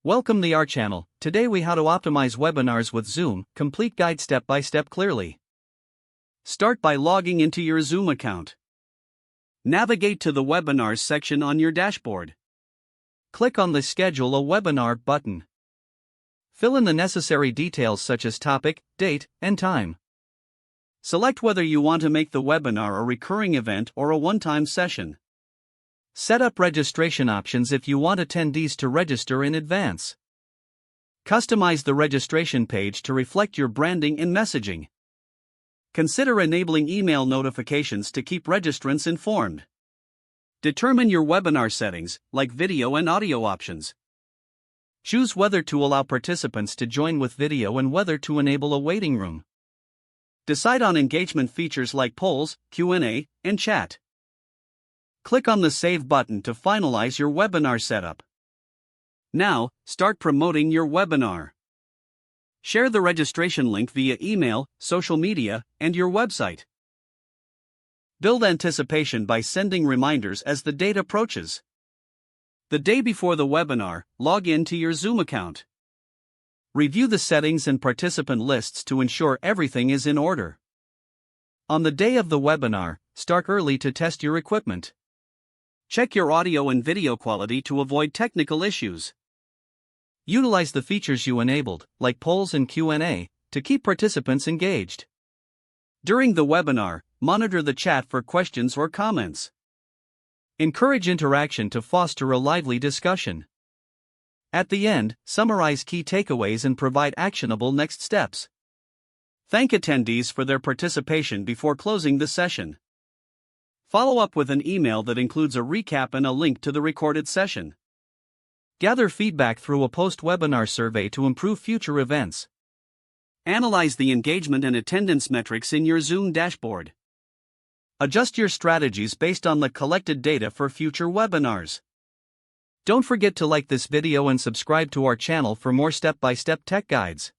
Welcome to our channel. Today we how to optimize webinars with Zoom, complete guide step by step clearly. Start by logging into your Zoom account. Navigate to the webinars section on your dashboard. Click on the schedule a webinar button. Fill in the necessary details such as topic, date, and time. Select whether you want to make the webinar a recurring event or a one-time session. Set up registration options if you want attendees to register in advance. Customize the registration page to reflect your branding and messaging. Consider enabling email notifications to keep registrants informed. Determine your webinar settings, like video and audio options. Choose whether to allow participants to join with video and whether to enable a waiting room. Decide on engagement features like polls, Q&A, and chat. Click on the Save button to finalize your webinar setup. Now, start promoting your webinar. Share the registration link via email, social media, and your website. Build anticipation by sending reminders as the date approaches. The day before the webinar, log in to your Zoom account. Review the settings and participant lists to ensure everything is in order. On the day of the webinar, start early to test your equipment. Check your audio and video quality to avoid technical issues. Utilize the features you enabled, like polls and Q&A, to keep participants engaged. During the webinar, monitor the chat for questions or comments. Encourage interaction to foster a lively discussion. At the end, summarize key takeaways and provide actionable next steps. Thank attendees for their participation before closing the session. Follow up with an email that includes a recap and a link to the recorded session. Gather feedback through a post-webinar survey to improve future events. Analyze the engagement and attendance metrics in your Zoom dashboard. Adjust your strategies based on the collected data for future webinars. Don't forget to like this video and subscribe to our channel for more step-by-step tech guides.